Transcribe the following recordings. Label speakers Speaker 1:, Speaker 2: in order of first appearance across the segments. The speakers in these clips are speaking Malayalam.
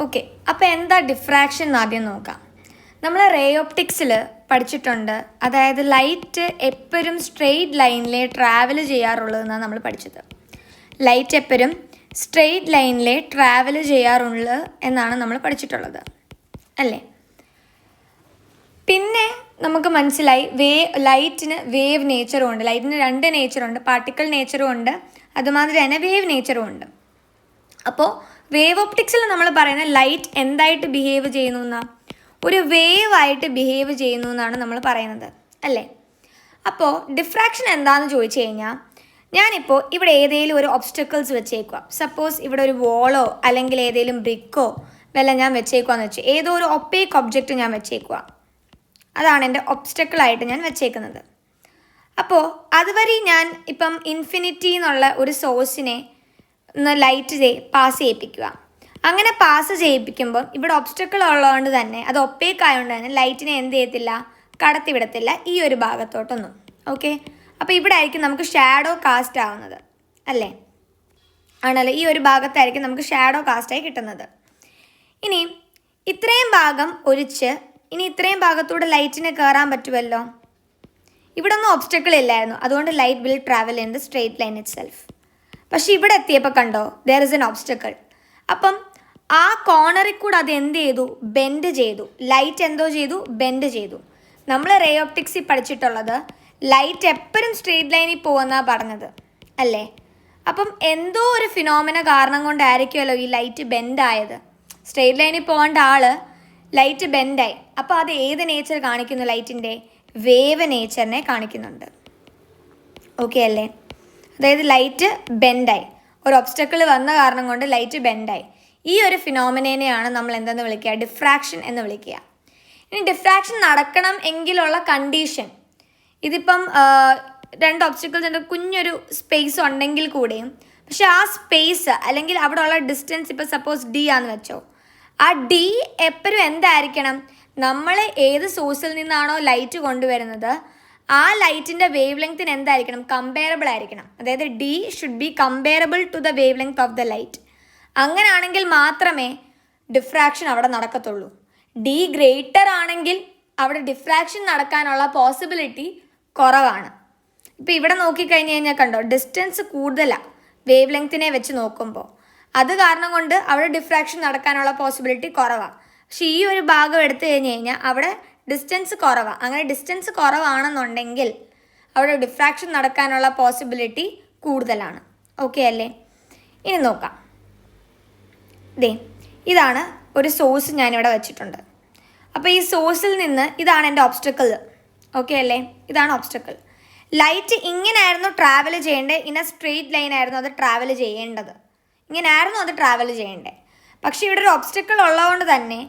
Speaker 1: ഓക്കെ, അപ്പോൾ എന്താ ഡിഫ്രാക്ഷൻ എന്ന് ആദ്യം നോക്കാം. നമ്മൾ റേ ഓപ്റ്റിക്സിൽ പഠിച്ചിട്ടുണ്ട്, അതായത് ലൈറ്റ് എപ്പോഴും സ്ട്രെയിറ്റ് ലൈനിലെ ട്രാവൽ ചെയ്യാറുള്ളതെന്നാണ് നമ്മൾ പഠിച്ചത്. ലൈറ്റ് എപ്പോഴും സ്ട്രെയിറ്റ് ലൈനിലെ ട്രാവൽ ചെയ്യാറുള്ളത് എന്നാണ് നമ്മൾ പഠിച്ചിട്ടുള്ളത്, അല്ലേ? പിന്നെ നമുക്ക് മനസ്സിലായി ലൈറ്റിന് വേവ് നേച്ചറും ഉണ്ട്. ലൈറ്റിന് രണ്ട് നേച്ചറുണ്ട്, പാർട്ടിക്കിൾ നേച്ചറും ഉണ്ട്, അതുമാതിരി തന്നെ വേവ് നേച്ചറും ഉണ്ട്. അപ്പോൾ വേവ് ഓപ്റ്റിക്സിൽ നമ്മൾ പറയുന്ന ലൈറ്റ് എന്തായിട്ട് ബിഹേവ് ചെയ്യുന്നു എന്നാണ്, ഒരു വേവ് ആയിട്ട് ബിഹേവ് ചെയ്യുന്നു എന്നാണ് നമ്മൾ പറയുന്നത്, അല്ലേ? അപ്പോൾ ഡിഫ്രാക്ഷൻ എന്താണെന്ന് ചോദിച്ചു കഴിഞ്ഞാൽ, ഞാനിപ്പോൾ ഇവിടെ ഏതെങ്കിലും ഒരു ഒബ്സ്റ്റക്കിൾസ് വെച്ചേക്കുക. സപ്പോസ് ഇവിടെ ഒരു വോളോ അല്ലെങ്കിൽ ഏതെങ്കിലും ബ്രിക്കോ വല്ല ഞാൻ വെച്ചേക്കുകയെന്ന് വെച്ചാൽ, ഏതോ ഒരു ഒപ്പേക്ക് ഒബ്ജക്റ്റ് ഞാൻ വെച്ചേക്കുക. അതാണ് എൻ്റെ ഒബ്സ്റ്റക്കിളായിട്ട് ഞാൻ വെച്ചേക്കുന്നത്. അപ്പോൾ അതുവരെ ഞാൻ ഇപ്പം ഇൻഫിനിറ്റി എന്നുള്ള ഒരു സോഴ്സിനെ ലൈറ്റ് പാസ് ചെയ്യിപ്പിക്കുക. അങ്ങനെ പാസ് ചെയ്യിപ്പിക്കുമ്പോൾ ഇവിടെ ഒബ്സ്റ്റക്കിൾ ഉള്ളതുകൊണ്ട് തന്നെ, അത് ഒപ്പേക്ക് ആയതുകൊണ്ട് തന്നെ ലൈറ്റിനെ എന്ത് ചെയ്യത്തില്ല, കടത്തി വിടത്തില്ല ഈ ഒരു ഭാഗത്തോട്ടൊന്നും. ഓക്കെ, അപ്പോൾ ഇവിടെ ആയിരിക്കും നമുക്ക് ഷാഡോ കാസ്റ്റ് ആവുന്നത്, അല്ലേ? ആണല്ലോ, ഈ ഒരു ഭാഗത്തായിരിക്കും നമുക്ക് ഷാഡോ കാസ്റ്റായി കിട്ടുന്നത്. ഇനി ഇത്രയും ഭാഗം ഒഴിച്ച് ഇനി ഇത്രയും ഭാഗത്തൂടെ ലൈറ്റിന് കയറാൻ പറ്റുമല്ലോ. ഇവിടെ ഒന്നും ഒബ്സ്റ്റക്കിൾ ഇല്ലായിരുന്നു, അതുകൊണ്ട് light will travel in the straight line it self. പക്ഷെ ഇവിടെ എത്തിയപ്പോൾ കണ്ടോ, ദർ ഇസ് എൻ ഒബ്സ്റ്റക്കിൾ. അപ്പം ആ കോർണറിൽ കൂടെ അത് എന്ത് ചെയ്തു, ബെൻഡ് ചെയ്തു. ലൈറ്റ് എന്തോ ചെയ്തു, ബെൻഡ് ചെയ്തു. നമ്മൾ റേ ഓപ്റ്റിക്സിൽ പഠിച്ചിട്ടുള്ളത് ലൈറ്റ് എപ്പോഴും സ്ട്രെയിറ്റ് ലൈനിൽ പോകുമെന്നാണ് പറഞ്ഞത്, അല്ലേ? അപ്പം എന്തോ ഒരു ഫിനോമിന കാരണം കൊണ്ടായിരിക്കുമല്ലോ ഈ ലൈറ്റ് ബെൻഡായത്. സ്ട്രെയിറ്റ് ലൈനിൽ പോകേണ്ട ആള് ലൈറ്റ് ബെൻഡായി. അപ്പോൾ അത് ഏത് നേച്ചർ കാണിക്കുന്നു? ലൈറ്റിൻ്റെ വേവ് നേച്ചറിനെ കാണിക്കുന്നുണ്ട്. ഓക്കെ അല്ലേ? അതായത് ലൈറ്റ് ബെൻഡായി, ഒരു ഒബ്സ്റ്റക്കിൾ വന്ന കാരണം കൊണ്ട് ലൈറ്റ് ബെൻഡായി. ഈ ഒരു ഫിനോമിനേനെയാണ് നമ്മൾ എന്തെന്ന് വിളിക്കുക, ഡിഫ്രാക്ഷൻ എന്ന് വിളിക്കുക. ഇനി ഡിഫ്രാക്ഷൻ നടക്കണം എങ്കിലുള്ള കണ്ടീഷൻ, ഇതിപ്പം രണ്ട് ഒബ്സ്റ്റക്കിൾസിൻ്റെ കുഞ്ഞൊരു സ്പേസ് ഉണ്ടെങ്കിൽ കൂടെയും, പക്ഷെ ആ സ്പേസ് അല്ലെങ്കിൽ അവിടെ ഉള്ള ഡിസ്റ്റൻസ് ഇപ്പോൾ സപ്പോസ് ഡി ആണെന്ന് വെച്ചോ, ആ ഡി എപ്പോഴും എന്തായിരിക്കണം, നമ്മൾ ഏത് സോഴ്സിൽ നിന്നാണോ ലൈറ്റ് കൊണ്ടുവരുന്നത് ആ ലൈറ്റിൻ്റെ വേവ് ലെങ്ത്തിന് എന്തായിരിക്കണം, കമ്പയറബിൾ ആയിരിക്കണം. അതായത് d should be comparable to the wave length of the light. അങ്ങനെയാണെങ്കിൽ മാത്രമേ ഡിഫ്രാക്ഷൻ അവിടെ നടക്കത്തുള്ളൂ. ഡി ഗ്രേറ്റർ ആണെങ്കിൽ അവിടെ ഡിഫ്രാക്ഷൻ നടക്കാനുള്ള പോസിബിലിറ്റി കുറവാണ്. ഇപ്പോൾ ഇവിടെ നോക്കിക്കഴിഞ്ഞ് കഴിഞ്ഞാൽ കണ്ടോ, ഡിസ്റ്റൻസ് കൂടുതലാണ് വേവ് ലെങ്ത്തിനെ വെച്ച് നോക്കുമ്പോൾ. അത് കാരണം കൊണ്ട് അവിടെ ഡിഫ്രാക്ഷൻ നടക്കാനുള്ള പോസിബിലിറ്റി കുറവാണ്. പക്ഷേ ഈ ഒരു ഭാഗം എടുത്തു കഴിഞ്ഞ് കഴിഞ്ഞാൽ അവിടെ ഡിസ്റ്റൻസ് കുറവാണ്. അങ്ങനെ ഡിസ്റ്റൻസ് കുറവാണെന്നുണ്ടെങ്കിൽ അവിടെ ഡിഫ്രാക്ഷൻ നടക്കാനുള്ള പോസിബിലിറ്റി കൂടുതലാണ്. ഓക്കെ അല്ലേ? ഇനി നോക്കാം. ഇതാണ് ഒരു സോഴ്സ് ഞാനിവിടെ വെച്ചിട്ടുണ്ട്. അപ്പോൾ ഈ സോഴ്സിൽ നിന്ന് ഇതാണ് എൻ്റെ ഒബ്സ്റ്റക്കിൾ. ഓക്കെ അല്ലേ? ഇതാണ് ഒബ്സ്റ്റക്കിൾ. ലൈറ്റ് ഇങ്ങനെയായിരുന്നു ട്രാവൽ ചെയ്യേണ്ടത്, ഇൻ എ സ്ട്രെയിറ്റ് ലൈൻ ആയിരുന്നു അത് ട്രാവൽ ചെയ്യേണ്ടത്, ഇങ്ങനെയായിരുന്നു അത് ട്രാവൽ ചെയ്യേണ്ടത്. പക്ഷേ ഇവിടെ ഒരു ഒബ്സ്റ്റക്കിൾ ഉള്ളതുകൊണ്ട് തന്നെ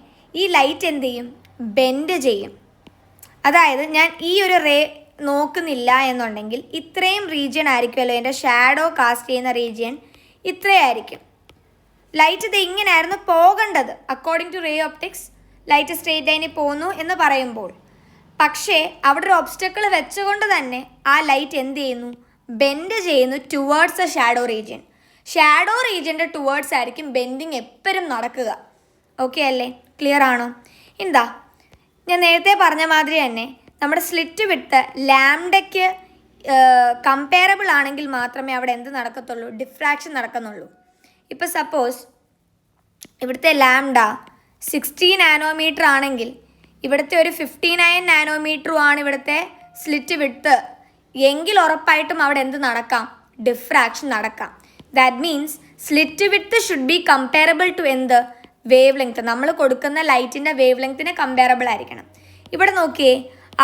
Speaker 1: ഈ ലൈറ്റ് എന്ത് ചെയ്യും, ബെൻഡ് ചെയ്യും. അതായത് ഞാൻ ഈ ഒരു റേ നോക്കുന്നില്ല എന്നുണ്ടെങ്കിൽ ഇത്രയും റീജിയൻ ആയിരിക്കുമല്ലോ എൻ്റെ ഷാഡോ കാസ്റ്റ് ചെയ്യുന്ന റീജിയൻ, ഇത്രയായിരിക്കും. ലൈറ്റ് ഇത് ഇങ്ങനെയായിരുന്നു പോകേണ്ടത്. According to ray optics light straight ലൈനിൽ പോകുന്നു എന്ന് പറയുമ്പോൾ, പക്ഷേ അവിടെ ഒരു ഒബ്സ്റ്റക്കിൾ വെച്ചുകൊണ്ട് തന്നെ ആ ലൈറ്റ് എന്ത് ചെയ്യുന്നു, ബെൻഡ് ചെയ്യുന്നു towards a shadow region. Shadow റീജിയൻ്റെ ടുവേർഡ്സ് ആയിരിക്കും ബെൻഡിങ് എപ്പോഴും നടക്കുക. ഓക്കെ അല്ലേ? ക്ലിയർ ആണോ? എന്താ ഞാൻ നേരത്തെ പറഞ്ഞ മാതിരി തന്നെ നമ്മുടെ സ്ലിറ്റ് വിട്ട് ലാംഡയ്ക്ക് കമ്പയറബിൾ ആണെങ്കിൽ മാത്രമേ അവിടെ എന്ത് നടക്കത്തുള്ളൂ, ഡിഫ്രാക്ഷൻ നടക്കുന്നുള്ളൂ. ഇപ്പോൾ സപ്പോസ് ഇവിടുത്തെ ലാംഡ 60 നാനോമീറ്റർ ആണെങ്കിൽ ഇവിടുത്തെ ഒരു 59 നാനോമീറ്ററും ആണ് ഇവിടുത്തെ സ്ലിറ്റ് വിട്ട് എങ്കിൽ ഉറപ്പായിട്ടും അവിടെ എന്ത് നടക്കാം, ഡിഫ്രാക്ഷൻ നടക്കാം. That means slit width should be comparable to എന്ത്, വേവ് ലെങ്ത്. നമ്മൾ കൊടുക്കുന്ന ലൈറ്റിൻ്റെ വേവ് ലെങ്ത്തിന് കമ്പയറബിൾ ആയിരിക്കണം. ഇവിടെ നോക്കിയേ,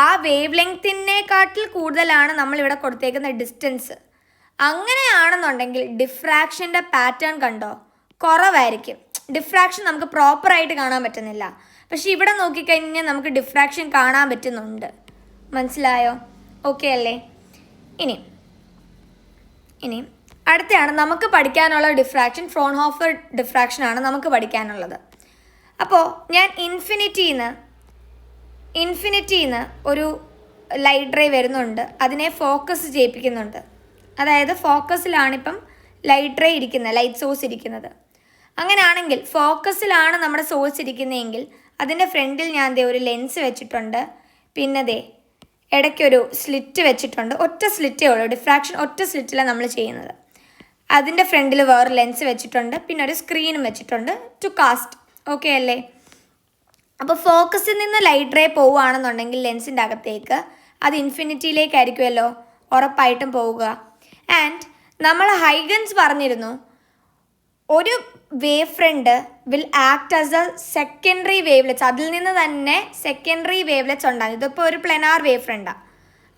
Speaker 1: ആ വേവ് ലെങ്തിനേക്കാട്ടിൽ കൂടുതലാണ് നമ്മളിവിടെ കൊടുത്തേക്കുന്ന ഡിസ്റ്റൻസ്. അങ്ങനെയാണെന്നുണ്ടെങ്കിൽ ഡിഫ്രാക്ഷൻ്റെ പാറ്റേൺ കണ്ടോ, കുറവായിരിക്കും. ഡിഫ്രാക്ഷൻ നമുക്ക് പ്രോപ്പറായിട്ട് കാണാൻ പറ്റുന്നില്ല. പക്ഷെ ഇവിടെ നോക്കിക്കഴിഞ്ഞാൽ നമുക്ക് ഡിഫ്രാക്ഷൻ കാണാൻ പറ്റുന്നുണ്ട്. മനസ്സിലായോ? ഓക്കെ അല്ലേ? ഇനി അടുത്തയാണ് നമുക്ക് പഠിക്കാനുള്ള ഡിഫ്രാക്ഷൻ. ഫ്രോൺഹോഫർ ഡിഫ്രാക്ഷനാണ് നമുക്ക് പഠിക്കാനുള്ളത്. അപ്പോൾ ഞാൻ ഇൻഫിനിറ്റിന്ന് ഒരു ലൈറ്റ് റേ വരുന്നുണ്ട്, അതിനെ ഫോക്കസ് ചെയ്യിപ്പിക്കുന്നുണ്ട്. അതായത് ഫോക്കസിലാണിപ്പം ലൈറ്റ് റേ ഇരിക്കുന്നത്, ലൈറ്റ് സോഴ്സ് ഇരിക്കുന്നത്. അങ്ങനെയാണെങ്കിൽ ഫോക്കസിലാണ് നമ്മുടെ സോഴ്സ് ഇരിക്കുന്നതെങ്കിൽ അതിൻ്റെ ഫ്രണ്ടിൽ ഞാൻ ദേ ഒരു ലെൻസ് വെച്ചിട്ടുണ്ട്. പിന്നെ ദേ ഇടയ്ക്കൊരു സ്ലിറ്റ് വെച്ചിട്ടുണ്ട്. ഒറ്റ സ്ലിറ്റേ ഉള്ളൂ, ഡിഫ്രാക്ഷൻ ഒറ്റ സ്ലിറ്റിലാണ് നമ്മൾ ചെയ്യുന്നത്. അതിൻ്റെ ഫ്രണ്ടിൽ വേറെ ലെൻസ് വെച്ചിട്ടുണ്ട്. പിന്നെ ഒരു സ്ക്രീനും വെച്ചിട്ടുണ്ട് ടു കാസ്റ്റ്. ഓക്കെ അല്ലേ? അപ്പോൾ ഫോക്കസിൽ നിന്ന് ലൈറ്റ് റേ പോവുകയാണെന്നുണ്ടെങ്കിൽ ലെൻസിൻ്റെ അകത്തേക്ക് അത് ഇൻഫിനിറ്റിയിലേക്കായിരിക്കുമല്ലോ ഉറപ്പായിട്ടും പോവുക. ആൻഡ് നമ്മൾ ഹൈഗൻസ് പറഞ്ഞിരുന്നു, ഒരു wave front will act as a secondary wavelets. അതിൽ നിന്ന് തന്നെ സെക്കൻഡറി വേവ്ലെറ്റ്സ് ഉണ്ടാകും. ഇതിപ്പോൾ ഒരു പ്ലെനാർ വേവ് ഫ്രണ്ടാണ്.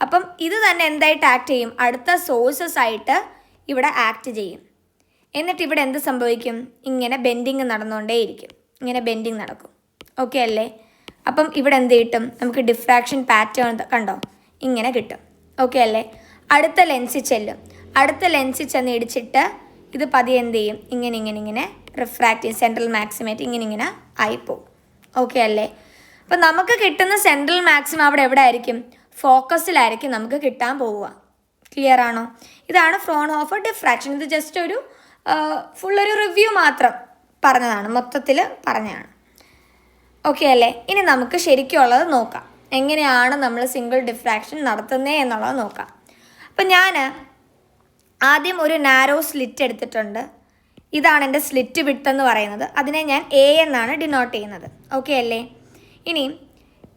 Speaker 1: അപ്പം ഇത് തന്നെ എന്തായിട്ട് ആക്ട് ചെയ്യും? അടുത്ത സോഴ്സസ് ആയിട്ട് ഇവിടെ ആക്ട് ചെയ്യും. എന്നിട്ട് ഇവിടെ എന്ത് സംഭവിക്കും? ഇങ്ങനെ ബെൻഡിങ് നടന്നുകൊണ്ടേയിരിക്കും. ഇങ്ങനെ ബെൻഡിങ് നടക്കും. ഓക്കെ അല്ലേ? അപ്പം ഇവിടെ എന്ത് കിട്ടും? നമുക്ക് ഡിഫ്രാക്ഷൻ പാറ്റേൺ കണ്ടോ? ഇങ്ങനെ കിട്ടും. ഓക്കെ അല്ലേ? അടുത്ത ലെൻസിൽ ചെല്ലും. അടുത്ത ലെൻസിൽ ചെന്ന് ഇടിച്ചിട്ട് ഇത് പതിയെ എന്ത് ചെയ്യും? ഇങ്ങനെ റിഫ്രാക്റ്റ് ചെയ്യും. സെൻട്രൽ മാക്സിമേറ്റ് ഇങ്ങനെ ആയിപ്പോവും. ഓക്കെ അല്ലേ? അപ്പം നമുക്ക് കിട്ടുന്ന സെൻട്രൽ മാക്സിമം അവിടെ എവിടെ ആയിരിക്കും? ഫോക്കസിലായിരിക്കും നമുക്ക് കിട്ടാൻ പോവുക. ക്ലിയർ ആണോ? ഇതാണ് ഫ്രോൺഹോഫർ ഡിഫ്രാക്ഷൻ. ഇത് ജസ്റ്റ് ഒരു ഫുള്ളൊരു റിവ്യൂ മാത്രം പറഞ്ഞതാണ്, മൊത്തത്തിൽ പറഞ്ഞതാണ്. ഓക്കെ അല്ലേ? ഇനി നമുക്ക് ശരിക്കുള്ളത് നോക്കാം. എങ്ങനെയാണ് നമ്മൾ സിംഗിൾ ഡിഫ്രാക്ഷൻ നടത്തുന്നത് എന്നുള്ളത് നോക്കാം. അപ്പം ഞാൻ ആദ്യം ഒരു നാരോ സ്ലിറ്റ് എടുത്തിട്ടുണ്ട്. ഇതാണ് എൻ്റെ സ്ലിറ്റ് വിഡ്ത്ത് എന്ന് പറയുന്നത്. അതിനെ ഞാൻ എ എന്നാണ് ഡിനോട്ട് ചെയ്യുന്നത്. ഓക്കെ അല്ലേ? ഇനി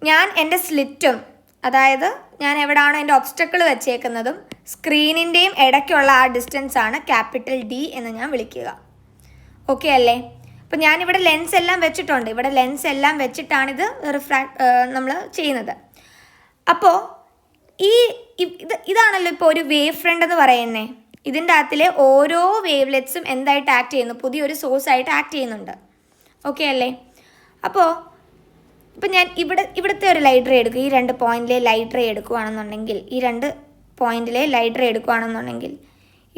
Speaker 1: ഞാൻ എൻ്റെ സ്ലിറ്റും, അതായത് ഞാൻ എവിടെയാണോ എൻ്റെ ഒബ്സ്റ്റക്കിൾ വെച്ചേക്കുന്നതും സ്ക്രീനിൻ്റെയും ഇടയ്ക്കുള്ള ആ ഡിസ്റ്റൻസ് ആണ് ക്യാപിറ്റൽ ഡി എന്ന് ഞാൻ വിളിക്കുക. ഓക്കെ അല്ലേ? അപ്പോൾ ഞാനിവിടെ ലെൻസ് എല്ലാം വെച്ചിട്ടുണ്ട്. ഇവിടെ ലെൻസ് എല്ലാം വെച്ചിട്ടാണിത് നമ്മൾ ചെയ്യുന്നത്. അപ്പോൾ ഇതാണല്ലോ ഇപ്പോൾ ഒരു വേവ് ഫ്രണ്ട് എന്ന് പറയുന്നത്. ഇതിൻ്റെ അകത്തിലെ ഓരോ വേവ്ലെറ്റ്സും എന്തായിട്ട് ആക്ട് ചെയ്യുന്നു? പുതിയൊരു സോഴ്സായിട്ട് ആക്ട് ചെയ്യുന്നുണ്ട്. ഓക്കെ അല്ലേ? അപ്പോൾ ഇപ്പം ഞാൻ ഇവിടുത്തെ ഒരു ലൈറ്റ് റേ എടുക്കും. ഈ 2 പോയിന്റിലെ ലൈറ്റ് റേ എടുക്കുകയാണെന്നുണ്ടെങ്കിൽ, ഈ 2 പോയിന്റിലെ ലൈറ്റ് റേ എടുക്കുകയാണെന്നുണ്ടെങ്കിൽ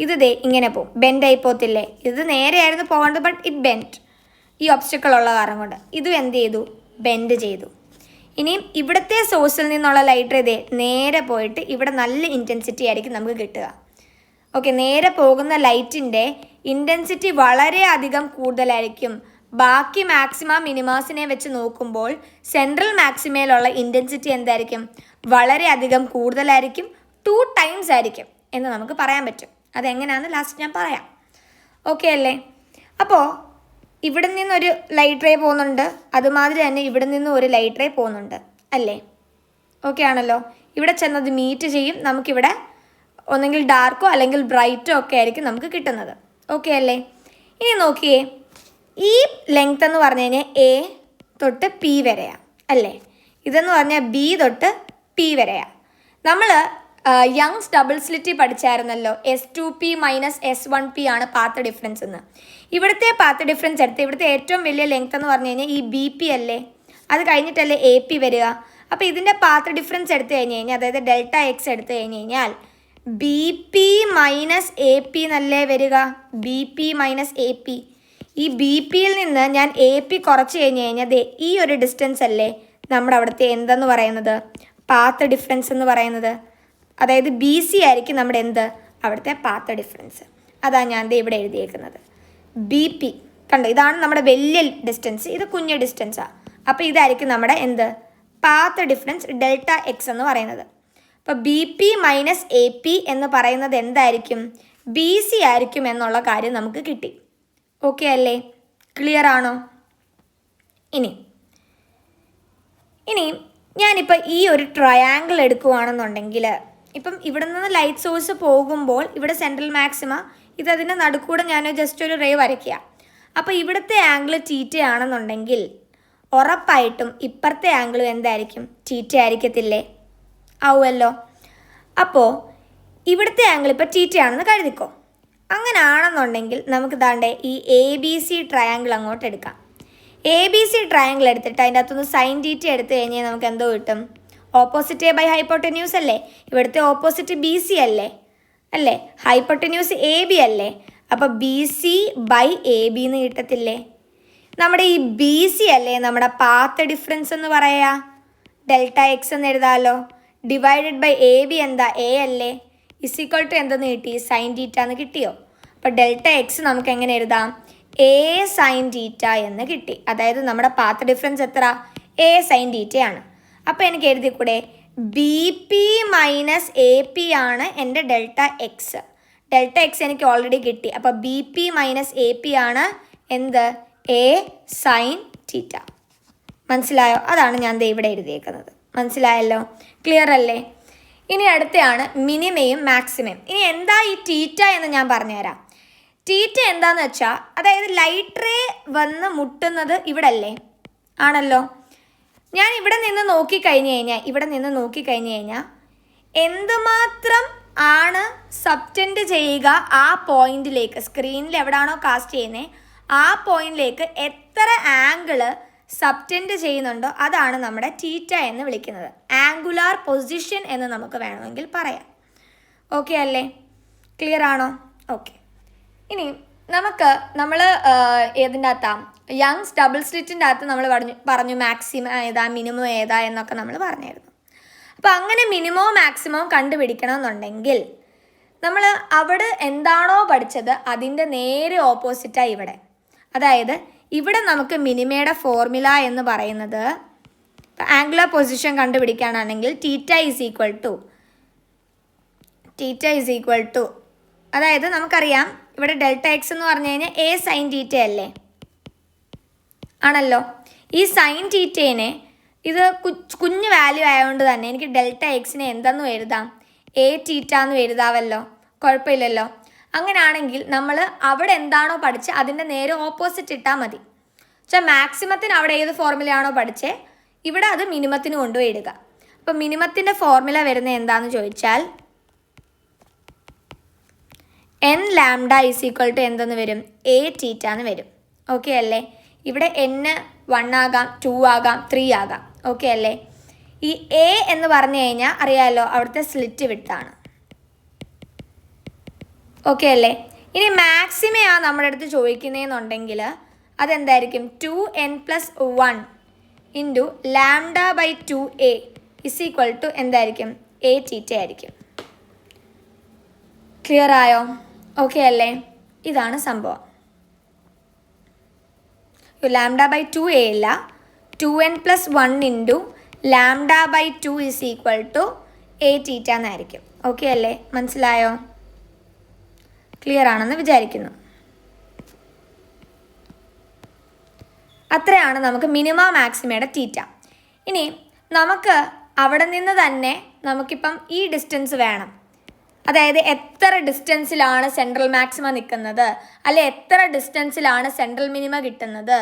Speaker 1: ഇത് ദേ ഇങ്ങനെ പോകും. ബെൻഡായി പോകത്തില്ലേ? ഇത് നേരെയായിരുന്നു പോകേണ്ടത്, ബട്ട് ഇറ്റ് ബെൻഡ്. ഈ ഒബ്സ്റ്റക്കിൾ ഉള്ള കാരണം കൊണ്ട് ഇതും എന്ത് ചെയ്തു? ബെൻഡ് ചെയ്തു. ഇനിയും ഇവിടുത്തെ സോഴ്സിൽ നിന്നുള്ള ലൈറ്റ് റേ നേരെ പോയിട്ട് ഇവിടെ നല്ല ഇൻറ്റൻസിറ്റി ആയിരിക്കും നമുക്ക് കിട്ടുക. ഓക്കെ, നേരെ പോകുന്ന ലൈറ്റിൻ്റെ ഇൻറ്റൻസിറ്റി വളരെയധികം കൂടുതലായിരിക്കും. ബാക്കി മാക്സിമ മിനിമാസിനെ വെച്ച് നോക്കുമ്പോൾ സെൻട്രൽ മാക്സിമയിലുള്ള ഇൻറ്റൻസിറ്റി എന്തായിരിക്കും? വളരെയധികം കൂടുതലായിരിക്കും. 2 times ആയിരിക്കും എന്ന് നമുക്ക് പറയാൻ പറ്റും. അതെങ്ങനെയാണെന്ന് ലാസ്റ്റ് ഞാൻ പറയാം. ഓക്കെ അല്ലേ? അപ്പോൾ ഇവിടെ നിന്നൊരു ലൈറ്റ് റേ പോകുന്നുണ്ട്, അതുമാതിരി തന്നെ ഇവിടെ നിന്നും ഒരു ലൈറ്റ് റേ പോകുന്നുണ്ട് അല്ലേ? ഓക്കെ ആണല്ലോ? ഇവിടെ ചെന്നത് മീറ്റ് ചെയ്യും. നമുക്കിവിടെ ഒന്നെങ്കിൽ ഡാർക്കോ അല്ലെങ്കിൽ ബ്രൈറ്റോ ഒക്കെ ആയിരിക്കും നമുക്ക് കിട്ടുന്നത്. ഓക്കെ അല്ലേ? ഇനി നോക്കിയേ, ഈ ലെങ്ത് എന്ന് പറഞ്ഞു കഴിഞ്ഞാൽ എ തൊട്ട് പി വരെയാണ് അല്ലേ? ഇതെന്ന് പറഞ്ഞാൽ ബി തൊട്ട് പി വരെയാണ്. നമ്മൾ Young's double slit പഠിച്ചായിരുന്നല്ലോ, S2P - S1P ആണ് പാത്ത് ഡിഫറൻസ് എന്ന്. ഇവിടുത്തെ പാത്ത് ഡിഫറൻസ് എടുത്ത് ഇവിടുത്തെ ഏറ്റവും വലിയ ലെങ്ത് എന്ന് പറഞ്ഞു കഴിഞ്ഞാൽ ഈ BP അല്ലേ? അത് കഴിഞ്ഞിട്ടല്ലേ AP വരിക. അപ്പോൾ ഇതിൻ്റെ പാത്ത് ഡിഫറൻസ് എടുത്തു കഴിഞ്ഞ് കഴിഞ്ഞാൽ, അതായത് Δx എടുത്തു കഴിഞ്ഞ് കഴിഞ്ഞാൽ BP - AP എന്നല്ലേ വരിക? BP - AP. ഈ BP-യിൽ നിന്ന് ഞാൻ AP കുറച്ച് കഴിഞ്ഞ് കഴിഞ്ഞാൽ ഈ ഒരു ഡിസ്റ്റൻസ് അല്ലേ നമ്മുടെ അവിടുത്തെ എന്തെന്ന് പറയുന്നത്? പാത്ത് ഡിഫറൻസ് എന്ന് പറയുന്നത്. അതായത് BC ആയിരിക്കും നമ്മുടെ എന്ത്? അവിടുത്തെ പാത്ത് ഡിഫറൻസ്. അതാണ് ഞാൻ ഇവിടെ എഴുതിയേക്കുന്നത്. BP കണ്ടോ? ഇതാണ് നമ്മുടെ വലിയ ഡിസ്റ്റൻസ്, ഇത് കുഞ്ഞ് ഡിസ്റ്റൻസാണ്. അപ്പോൾ ഇതായിരിക്കും നമ്മുടെ എന്ത്? പാത്ത് ഡിഫറൻസ് Δx എന്ന് പറയുന്നത്. അപ്പോൾ BP - AP എന്ന് പറയുന്നത് എന്തായിരിക്കും? BC ആയിരിക്കും എന്നുള്ള കാര്യം നമുക്ക് കിട്ടി. ഓക്കെ അല്ലേ? ക്ലിയർ ആണോ? ഇനി ഞാനിപ്പോൾ ഈ ഒരു ട്രയാങ്കിൾ എടുക്കുകയാണെന്നുണ്ടെങ്കിൽ, ഇപ്പം ഇവിടെ നിന്ന് ലൈറ്റ് സോഴ്സ് പോകുമ്പോൾ ഇവിടെ സെൻട്രൽ മാക്സിമ, ഇതതിൻ്റെ നടുക്കൂടെ ഞാൻ ജസ്റ്റ് ഒരു റേ വരയ്ക്കുക. അപ്പോൾ ഇവിടുത്തെ ആംഗിൾ തീറ്റ ആണെന്നുണ്ടെങ്കിൽ ഉറപ്പായിട്ടും ഇപ്പുറത്തെ ആംഗിളും എന്തായിരിക്കും? തീറ്റ ആയിരിക്കത്തില്ലേ? ആവുമല്ലോ. അപ്പോൾ ഇവിടുത്തെ ആംഗിൾ ഇപ്പോൾ തീറ്റ ആണെന്ന് കരുതിക്കോ. അങ്ങനെയാണെന്നുണ്ടെങ്കിൽ നമുക്ക് ദാണ്ടേ ഈ ABC ട്രയാങ്കിൾ അങ്ങോട്ട് എടുക്കാം. ABC ട്രയാങ്കിൾ എടുത്തിട്ട് അതിൻ്റെ അകത്തുനിന്ന് സൈൻ തീറ്റ എടുത്തു കഴിഞ്ഞാൽ നമുക്ക് എന്തോ കിട്ടും? ഓപ്പോസിറ്റ് ബൈ ഹൈപ്പോട്ടന്യൂസ് അല്ലേ? ഇവിടുത്തെ ഓപ്പോസിറ്റ് BC അല്ലേ? ഹൈപ്പോട്ടന്യൂസ് AB അല്ലേ? അപ്പോൾ BC ബൈ AB എന്ന് കിട്ടത്തില്ലേ? നമ്മുടെ ഈ BC അല്ലേ നമ്മുടെ പാത്ത് ഡിഫറൻസ് എന്ന് പറയാ? Δx എന്ന് എഴുതാമല്ലോ. ഡിവൈഡഡ് ബൈ AB എന്താ? A അല്ലേ? ഇസിക്വൾ ടു എന്തെന്ന് കിട്ടി? സൈൻ തീറ്റ എന്ന് കിട്ടിയോ? അപ്പോൾ Δx നമുക്ക് എങ്ങനെ എഴുതാം? എ സൈൻ തീറ്റ എന്ന് കിട്ടി. അതായത് നമ്മുടെ പാത്ത് ഡിഫറൻസ് എത്ര? A sine theta. അപ്പോൾ എനിക്ക് എഴുതിക്കൂടെ B P minus A P ആണ് എൻ്റെ ഡെൽറ്റ എക്സ്. ഡെൽറ്റ എക്സ് എനിക്ക് ഓൾറെഡി കിട്ടി. അപ്പോൾ B P minus A P ആണ് എന്ത്? A sine theta. മനസ്സിലായോ? അതാണ് ഞാൻ ദേ ഇവിടെ എഴുതിയേക്കുന്നത്. മനസ്സിലായല്ലോ? ക്ലിയർ അല്ലേ? ഇനി അടുത്തയാണ് മിനിമയും മാക്സിമയും. ഇനി എന്താ ഈ തീറ്റ എന്ന് ഞാൻ പറഞ്ഞുതരാം. തീറ്റ എന്താണെന്ന് വെച്ചാൽ, അതായത് ലൈറ്റ് റേ വന്ന് മുട്ടുന്നത് ഇവിടെ അല്ലേ? ആണല്ലോ. ഞാൻ ഇവിടെ നിന്ന് നോക്കിക്കഴിഞ്ഞ് കഴിഞ്ഞാൽ എന്തുമാത്രം ആണ് സബ്റ്റൻഡ് ചെയ്യുക ആ പോയിന്റിലേക്ക്, സ്ക്രീനിൽ എവിടെയാണോ കാസ്റ്റ് ചെയ്യുന്നത് ആ പോയിന്റിലേക്ക് എത്ര ആംഗിള് സബ്റ്റൻഡ് ചെയ്യുന്നുണ്ടോ അതാണ് നമ്മുടെ തീറ്റ എന്ന് വിളിക്കുന്നത്. ആംഗുലാർ പൊസിഷൻ എന്ന് നമുക്ക് വേണമെങ്കിൽ പറയാം. ഓക്കെ അല്ലേ? ക്ലിയർ ആണോ? ഓക്കെ. ഇനി നമ്മൾ ഏതിൻ്റെ അകത്താണ്? യങ്സ് ഡബിൾ സ്ലിറ്റിൻ്റെ അകത്ത് നമ്മൾ പറഞ്ഞു മാക്സിമം ഏതാ മിനിമം ഏതാ എന്നൊക്കെ നമ്മൾ പറഞ്ഞായിരുന്നു. അപ്പോൾ അങ്ങനെ മിനിമോ മാക്സിമോ കണ്ടുപിടിക്കണമെന്നുണ്ടെങ്കിൽ നമ്മൾ അവിടെ എന്താണോ പഠിച്ചത് അതിൻ്റെ നേരെ ഓപ്പോസിറ്റാണ് ഇവിടെ. അതായത് ഇവിടെ നമുക്ക് മിനിമയുടെ ഫോർമുല എന്ന് പറയുന്നത്, ആംഗുലർ പൊസിഷൻ കണ്ടുപിടിക്കാനാണെങ്കിൽ തീറ്റ ഈസ് ഈക്വൽ ടു അതായത് നമുക്കറിയാം ഇവിടെ ഡെൽറ്റ എക്സ് എന്ന് പറഞ്ഞു കഴിഞ്ഞാൽ എ സൈൻ തീറ്റ അല്ലേ? ആണല്ലോ. ഈ സൈൻ തീറ്റേനെ ഇത് കുഞ്ഞു വാല്യൂ ആയതുകൊണ്ട് തന്നെ എനിക്ക് ഡെൽറ്റ എക്സിനെ എന്തെന്നും എഴുതാം? എ തീറ്റ എന്ന് എഴുതാമല്ലോ. കുഴപ്പമില്ലല്ലോ. അങ്ങനെയാണെങ്കിൽ നമ്മൾ അവിടെ എന്താണോ പഠിച്ചത് അതിൻ്റെ നേരെ ഓപ്പോസിറ്റ് ഇട്ടാൽ മതി. പക്ഷേ മാക്സിമത്തിന് അവിടെ ഏത് ഫോർമുലയാണോ പഠിച്ചത് ഇവിടെ അത് മിനിമത്തിന് കൊണ്ടുപോയി ഇടുക. അപ്പോൾ മിനിമത്തിൻ്റെ ഫോർമുല വരുന്നത് എന്താണെന്ന് ചോദിച്ചാൽ n lambda is equal to എന്തെന്ന് വരും? എ തീറ്റ എന്ന് വരും. ഓക്കെ അല്ലേ? ഇവിടെ n 1 ആകാം, 2 ആകാം, 3 ആകാം. ഓക്കെ അല്ലേ? ഈ എ എന്ന് പറഞ്ഞു കഴിഞ്ഞാൽ അറിയാമല്ലോ അവിടുത്തെ സ്ലിറ്റ് വിട്ടാണ്. ഓക്കെ അല്ലേ? ഇനി മാക്സിമയാണ് നമ്മുടെ അടുത്ത് ചോദിക്കുന്നതെന്നുണ്ടെങ്കിൽ അതെന്തായിരിക്കും? 2n+1 into lambda by 2a is equal to എന്തായിരിക്കും? എ തീറ്റ ആയിരിക്കും. ക്ലിയർ ആയോ? ഓക്കെ അല്ലേ? ഇതാണ് സംഭവം. ലാംഡ ബൈ 2a ഇല്ല, 2n+1 into lambda by 2 is equal to a theta എന്നായിരിക്കും. ഓക്കെ അല്ലേ? മനസ്സിലായോ? ക്ലിയർ ആണെന്ന് വിചാരിക്കുന്നു. അത്രയാണ് നമുക്ക് മിനിമ മാക്സിമയുടെ തീറ്റ. ഇനി നമുക്ക് അവിടെ നിന്ന് തന്നെ നമുക്കിപ്പം ഈ ഡിസ്റ്റൻസ് വേണം. അതായത് എത്ര ഡിസ്റ്റൻസിലാണ് സെൻട്രൽ മാക്സിമ നിൽക്കുന്നത്, അല്ലെ എത്ര ഡിസ്റ്റൻസിലാണ് സെൻട്രൽ മിനിമ കിട്ടുന്നത്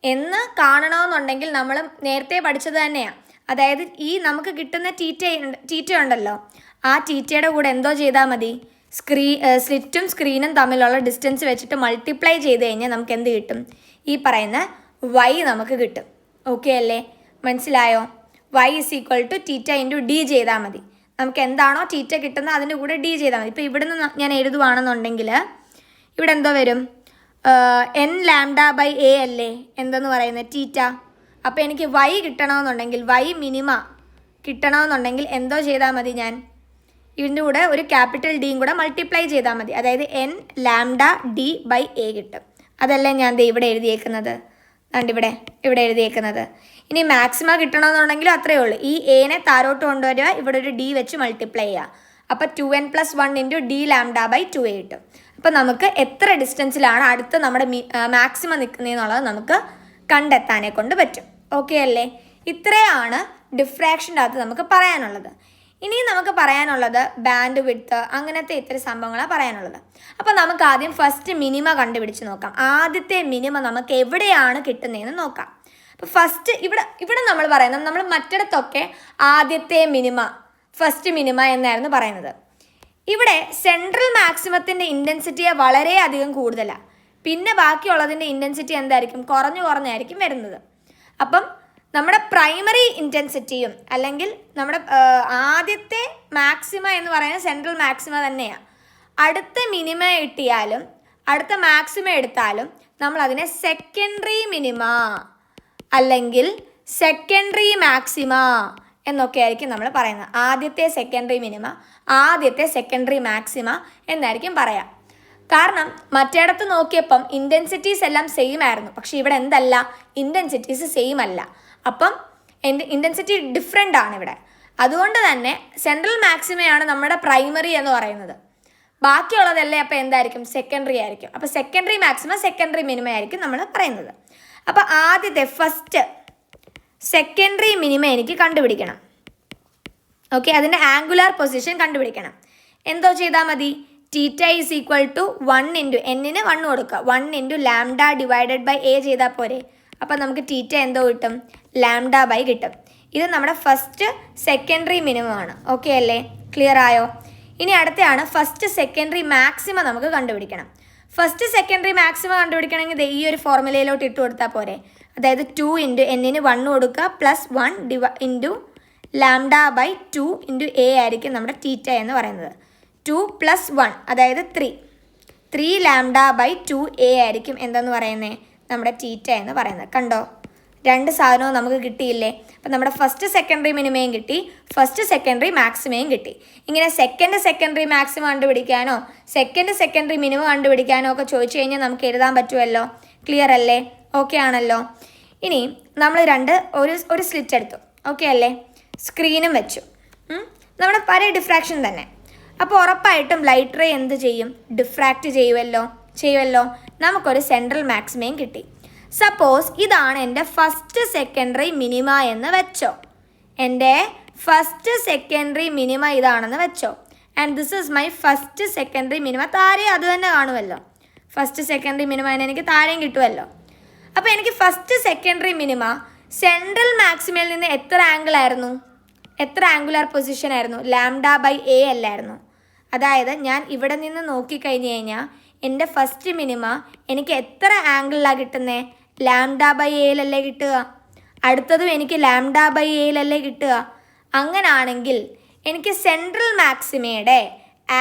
Speaker 1: എന്ന് കാണണമെന്നുണ്ടെങ്കിൽ നമ്മൾ നേരത്തെ പഠിച്ചത് തന്നെയാണ്. അതായത് ഈ നമുക്ക് കിട്ടുന്ന തീറ്റ ഉണ്ടല്ലോ, ആ തീറ്റയുടെ കൂടെ എന്തോ ചെയ്താൽ മതി? സ്ലിറ്റും സ്ക്രീനും തമ്മിലുള്ള ഡിസ്റ്റൻസ് വെച്ചിട്ട് മൾട്ടിപ്ലൈ ചെയ്ത് കഴിഞ്ഞാൽ നമുക്ക് എന്ത് കിട്ടും? ഈ പറയുന്ന y നമുക്ക് കിട്ടും. ഓക്കെ അല്ലേ? മനസ്സിലായോ? y is equal to theta into d ചെയ്താൽ മതി. നമുക്ക് എന്താണോ തീറ്റ കിട്ടുന്നത് അതിൻ്റെ കൂടെ ഡി ചെയ്താൽ മതി. ഇപ്പോൾ ഇവിടെ നിന്ന് ഞാൻ എഴുതുവാണെന്നുണ്ടെങ്കിൽ ഇവിടെ എന്തോ വരും? എൻ ലാംഡ ബൈ എ അല്ലേ എന്തെന്ന് പറയുന്നത്? തീറ്റ. അപ്പോൾ എനിക്ക് y കിട്ടണമെന്നുണ്ടെങ്കിൽ y മിനിമ കിട്ടണമെന്നുണ്ടെങ്കിൽ എന്തോ ചെയ്താൽ മതി? ഞാൻ ഇതിൻ്റെ കൂടെ ഒരു ക്യാപിറ്റൽ ഡിയും കൂടെ മൾട്ടിപ്ലൈ ചെയ്താൽ മതി. അതായത് n lambda d by a കിട്ടും. അതല്ലേ ഞാൻ ഇവിടെ എഴുതിയേക്കുന്നത്. ഇവിടെ എഴുതിയേക്കുന്നത്. ഇനി മാക്സിമ കിട്ടണമെന്നുണ്ടെങ്കിലും അത്രയേ ഉള്ളൂ. ഈ എനെ താരോട്ട് കൊണ്ടുവരിക, ഇവിടെ ഒരു ഡി വെച്ച് മൾട്ടിപ്ലൈ ചെയ്യുക. അപ്പോൾ 2n+1 into D lambda by 2a കിട്ടും. അപ്പോൾ നമുക്ക് എത്ര ഡിസ്റ്റൻസിലാണ് അടുത്ത് നമ്മുടെ മാക്സിമം നിൽക്കുന്നതെന്നുള്ളത് നമുക്ക് കണ്ടെത്താനെ കൊണ്ട് പറ്റും. ഓക്കെ അല്ലേ? ഇത്രയാണ് ഡിഫ്രാക്ഷൻ്റെ അകത്ത് നമുക്ക് പറയാനുള്ളത്. ഇനി നമുക്ക് പറയാനുള്ളത് ബാൻഡ് വിഡ്ത്ത്, അങ്ങനത്തെ ഇത്തരം സംഭവങ്ങളാണ് പറയാനുള്ളത്. അപ്പോൾ നമുക്ക് ആദ്യം ഫസ്റ്റ് മിനിമ കണ്ടുപിടിച്ച് നോക്കാം. ആദ്യത്തെ മിനിമ നമുക്ക് എവിടെയാണ് കിട്ടുന്നതെന്ന് നോക്കാം. അപ്പോൾ ഫസ്റ്റ് ഇവിടെ നമ്മൾ പറയുന്നത്, നമ്മൾ മറ്റിടത്തൊക്കെ ആദ്യത്തെ മിനിമ, ഫസ്റ്റ് മിനിമ എന്നായിരുന്നു പറയുന്നത്. ഇവിടെ സെൻട്രൽ മാക്സിമത്തിൻ്റെ ഇൻറ്റൻസിറ്റിയെ വളരെയധികം കൂടുതലാണ്. പിന്നെ ബാക്കിയുള്ളതിൻ്റെ ഇൻറ്റൻസിറ്റി എന്തായിരിക്കും? കുറഞ്ഞായിരിക്കും വരുന്നത്. അപ്പം നമ്മുടെ പ്രൈമറി ഇൻറ്റൻസിറ്റിയും അല്ലെങ്കിൽ നമ്മുടെ ആദ്യത്തെ മാക്സിമ എന്ന് പറയുന്നത് സെൻട്രൽ മാക്സിമ തന്നെയാണ്. അടുത്ത മിനിമ കിട്ടിയാലും അടുത്ത മാക്സിമ എടുത്താലും നമ്മളതിനെ സെക്കൻഡറി മിനിമ അല്ലെങ്കിൽ സെക്കൻഡറി മാക്സിമ എന്നൊക്കെ ആയിരിക്കും നമ്മൾ പറയുന്നത്. ആദ്യത്തെ സെക്കൻഡറി മിനിമ, ആദ്യത്തെ സെക്കൻഡറി മാക്സിമ എന്നായിരിക്കും പറയാം. കാരണം മറ്റേടത്ത് നോക്കിയപ്പം ഇൻറ്റൻസിറ്റീസ് എല്ലാം സെയിം ആയിരുന്നു, പക്ഷെ ഇവിടെ എന്തല്ല, ഇൻറ്റൻസിറ്റീസ് സെയിം അല്ല. അപ്പം ഇൻറ്റൻസിറ്റി ഡിഫറെൻ്റ് ആണ് ഇവിടെ. അതുകൊണ്ട് തന്നെ സെൻട്രൽ മാക്സിമയാണ് നമ്മുടെ പ്രൈമറി എന്ന് പറയുന്നത്. ബാക്കിയുള്ളതല്ലേ അപ്പോൾ എന്തായിരിക്കും, സെക്കൻഡറി ആയിരിക്കും. അപ്പോൾ സെക്കൻഡറി മാക്സിമം സെക്കൻഡറി മിനിമം ആയിരിക്കും നമ്മൾ പറയുന്നത്. അപ്പോൾ ആദ്യത്തെ ഫസ്റ്റ് സെക്കൻഡറി മിനിമം എനിക്ക് കണ്ടുപിടിക്കണം. ഓക്കെ, അതിൻ്റെ ആംഗുലാർ പൊസിഷൻ കണ്ടുപിടിക്കണം. എന്തോ ചെയ്താൽ മതി, theta is equal to 1 into എന്നിന് 1 കൊടുക്കുക, 1 into lambda divided by a ചെയ്താൽ പോരെ. അപ്പോൾ നമുക്ക് തീറ്റ എന്തോ കിട്ടും, ലാംഡ ബൈ കിട്ടും. ഇത് നമ്മുടെ ഫസ്റ്റ് സെക്കൻഡറി മിനിമം ആണ്. ഓക്കെ അല്ലേ, ക്ലിയർ ആയോ? ഇനി അടുത്തയാണ് ഫസ്റ്റ് സെക്കൻഡറി മാക്സിമം നമുക്ക് കണ്ടുപിടിക്കണം. ഫസ്റ്റ് സെക്കൻഡറി മാക്സിമം കണ്ടുപിടിക്കണമെങ്കിൽ ഈ ഒരു ഫോർമുലയിലോട്ട് ഇട്ട് കൊടുത്താൽ പോരെ. അതായത് 2 ഇൻറ്റു എന്നിന് 1 കൊടുക്കുക plus 1 into lambda by 2 into a ആയിരിക്കും നമ്മുടെ തീറ്റ എന്ന് പറയുന്നത്. 2 + 1 അതായത് 3 ലാംഡ ബൈ 2 എ ആയിരിക്കും എന്തെന്ന് പറയുന്നത്, നമ്മുടെ തീറ്റ എന്ന് പറയുന്നത്. കണ്ടോ, രണ്ട് സാധനവും നമുക്ക് കിട്ടിയില്ലേ? അപ്പം നമ്മുടെ ഫസ്റ്റ് സെക്കൻഡറി മിനിമയും കിട്ടി, ഫസ്റ്റ് സെക്കൻഡറി മാക്സിമയും കിട്ടി. ഇങ്ങനെ സെക്കൻഡ് സെക്കൻഡറി മാക്സിമം കണ്ടുപിടിക്കാനോ സെക്കൻഡ് സെക്കൻഡറി മിനിമം കണ്ടുപിടിക്കാനോ ഒക്കെ ചോദിച്ചു കഴിഞ്ഞാൽ നമുക്ക് എഴുതാൻ പറ്റുമല്ലോ. ക്ലിയർ അല്ലേ? ഓക്കെ ആണല്ലോ. ഇനി നമ്മൾ ഒരു സ്ലിറ്റ് എടുത്തു. ഓക്കെ അല്ലേ? സ്ക്രീനും വെച്ചു. നമ്മുടെ പല ഡിഫ്രാക്ഷൻ തന്നെ. അപ്പോൾ ഉറപ്പായിട്ടും ലൈറ്റ് റേ എന്ത് ചെയ്യും, ഡിഫ്രാക്റ്റ് ചെയ്യുമല്ലോ. നമുക്കൊരു സെൻട്രൽ മാക്സിമയും കിട്ടി. സപ്പോസ് ഇതാണ് എൻ്റെ ഫസ്റ്റ് സെക്കൻഡറി മിനിമ എന്ന് വെച്ചോ. എൻ്റെ ഫസ്റ്റ് സെക്കൻഡറി മിനിമ ഇതാണെന്ന് വെച്ചോ. And this is my first secondary minima. താഴെയും അത് തന്നെ കാണുമല്ലോ. ഫസ്റ്റ് സെക്കൻഡറി മിനിമ തന്നെ എനിക്ക് താഴെയും കിട്ടുമല്ലോ. അപ്പോൾ എനിക്ക് ഫസ്റ്റ് സെക്കൻഡറി മിനിമ സെൻട്രൽ മാക്സിമയിൽ നിന്ന് എത്ര ആംഗിൾ ആയിരുന്നു, എത്ര ആംഗുലാർ പൊസിഷൻ ആയിരുന്നു, ലാംഡ ബൈ എ അല്ലായിരുന്നു. അതായത് ഞാൻ ഇവിടെ നിന്ന് നോക്കിക്കഴിഞ്ഞ് കഴിഞ്ഞാൽ എൻ്റെ ഫസ്റ്റ് മിനിമ എനിക്ക് എത്ര ആംഗിളിലാണ് കിട്ടുന്നത്, ലാംഡ ബൈ എയിലല്ലേ കിട്ടുക. അടുത്തതും എനിക്ക് ലാംഡ ബൈ എയിലല്ലേ കിട്ടുക. അങ്ങനാണെങ്കിൽ എനിക്ക് സെൻട്രൽ മാക്സിമയുടെ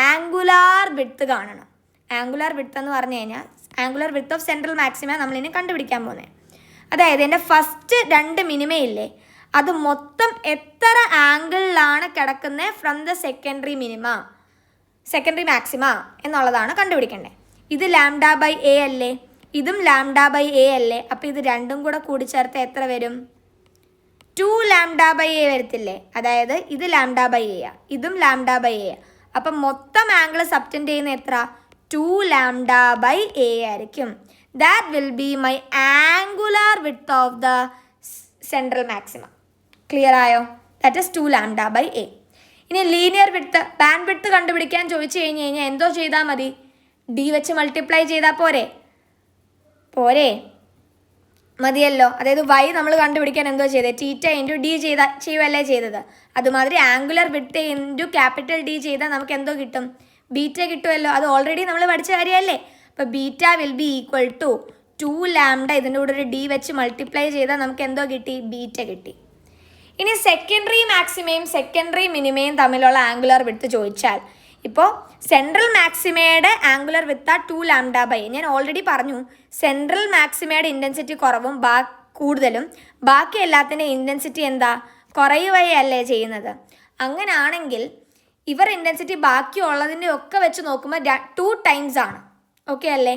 Speaker 1: ആംഗുലാർ വിഡ്ത്ത് കാണണം. ആംഗുലാർ വിഡ്ത്ത് എന്ന് പറഞ്ഞു കഴിഞ്ഞാൽ angular width of central maxima നമ്മളിനി കണ്ടുപിടിക്കാൻ പോകുന്നത്. അതായത് എൻ്റെ ഫസ്റ്റ് 2 മിനിമയില്ലേ, അത് മൊത്തം എത്ര ആംഗിളിലാണ് കിടക്കുന്നത് ഫ്രം ദ സെക്കൻഡറി മാക്സിമ എന്നുള്ളതാണ് കണ്ടുപിടിക്കേണ്ടത്. ഇത് ലാംഡ ബൈ എ അല്ലേ, ഇതും ലാംഡ ബൈ എ അല്ലേ. അപ്പോൾ ഇത് രണ്ടും കൂടെ കൂടിച്ചേർത്ത് എത്ര വരും, 2 ലാംഡ ബൈ എ വരത്തില്ലേ. അതായത് ഇത് ലാംഡ ബൈ എ, ഇതും ലാംഡ ബൈ എ. അപ്പം മൊത്തം ആംഗിൾ സബ്റ്റൻഡ് ചെയ്യുന്ന എത്ര, 2 ലാംഡ ബൈ എ ആയിരിക്കും. That will be my angular width of the central maxima. Clear ആയോ? That is 2 lambda by a. ഇനി ലീനിയർ വിഡ്ത്ത്, ബാൻഡ് വിഡ്ത്ത് കണ്ടുപിടിക്കാൻ ചോദിച്ചു കഴിഞ്ഞാൽ എന്തോ ചെയ്താൽ മതി, ഡി വെച്ച് മൾട്ടിപ്ലൈ ചെയ്താൽ പോരെ മതിയല്ലോ. അതായത് വൈ നമ്മൾ കണ്ടുപിടിക്കാൻ എന്തോ ചെയ്തത്, തീറ്റ ഇൻറ്റു ഡി ചെയ്യുകയല്ലേ ചെയ്തത്. അതുമാതിരി angular width into capital D ചെയ്താൽ നമുക്ക് എന്തോ കിട്ടും, ബീറ്റ കിട്ടുമല്ലോ. അത് ഓൾറെഡി നമ്മൾ പഠിച്ച കാര്യമല്ലേ. അപ്പോൾ beta will be equal to 2 lambda, ഇതിൻ്റെ കൂടെ ഒരു ഡി വെച്ച് മൾട്ടിപ്ലൈ ചെയ്താൽ നമുക്ക് എന്തോ കിട്ടി, ബീറ്റ കിട്ടി. ഇനി സെക്കൻഡറി മാക്സിമയും സെക്കൻഡറി മിനിമയും തമ്മിലുള്ള ആംഗുലർ വിഡ്ത്ത് ചോദിച്ചാൽ, ഇപ്പോൾ സെൻട്രൽ മാക്സിമയുടെ ആംഗുലർ വിഡ്ത്ത് 2 ലാംഡ ബൈ, ഞാൻ ഓൾറെഡി പറഞ്ഞു സെൻട്രൽ മാക്സിമയുടെ ഇൻറ്റൻസിറ്റി കുറവും കൂടുതലും, ബാക്കി എല്ലാത്തിൻ്റെ ഇൻറ്റൻസിറ്റി എന്താ, കുറയുകയല്ലേ ചെയ്യുന്നത്. അങ്ങനെയാണെങ്കിൽ ഇവർ ഇൻറ്റൻസിറ്റി ബാക്കിയുള്ളതിൻ്റെ ഒക്കെ വെച്ച് നോക്കുമ്പോൾ 2 ടൈംസ് ആണ്. ഓക്കെ അല്ലേ?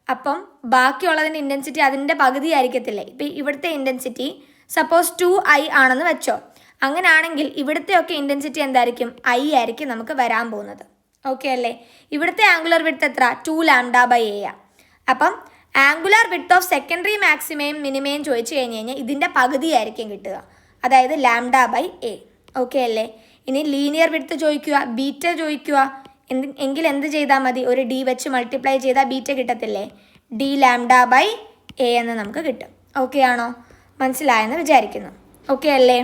Speaker 1: അപ്പം ബാക്കിയുള്ളതിൻ്റെ ഇൻറ്റൻസിറ്റി അതിൻ്റെ പകുതി ആയിരിക്കത്തില്ലേ. ഇപ്പം ഇവിടുത്തെ ഇൻറ്റൻസിറ്റി സപ്പോസ് 2i ആണെന്ന് വെച്ചോ. അങ്ങനെയാണെങ്കിൽ ഇവിടുത്തെയൊക്കെ ഇൻറ്റൻസിറ്റി എന്തായിരിക്കും, i ആയിരിക്കും നമുക്ക് വരാൻ പോകുന്നത്. ഓക്കെ അല്ലേ? ഇവിടുത്തെ ആംഗുലർ വിഡ്ത്ത് എത്ര, 2 ലാംഡ ബൈ എ. അപ്പം ആംഗുലാർ വിഡ്ത്ത് ഓഫ് സെക്കൻഡറി മാക്സിമയും മിനിമയും ചോദിച്ചു കഴിഞ്ഞാൽ ഇതിൻ്റെ പകുതി ആയിരിക്കും കിട്ടുക, അതായത് ലാംഡ ബൈ എ. ഓക്കെ അല്ലേ? ഇനി ലീനിയർ വിഡ്ത്ത് ചോദിക്കുക, ബീറ്റ ചോദിക്കുക എങ്കിൽ എന്ത് ചെയ്താൽ മതി, ഒരു ഡി വെച്ച് മൾട്ടിപ്ലൈ ചെയ്താൽ ബീറ്റ കിട്ടത്തില്ലേ, ഡി ലാംഡ ബൈ എ എന്ന് നമുക്ക് കിട്ടും. ഓക്കെ ആണോ? മനസ്സിലായെന്ന് വിചാരിക്കുന്നു. ഓക്കെ അല്ലേ?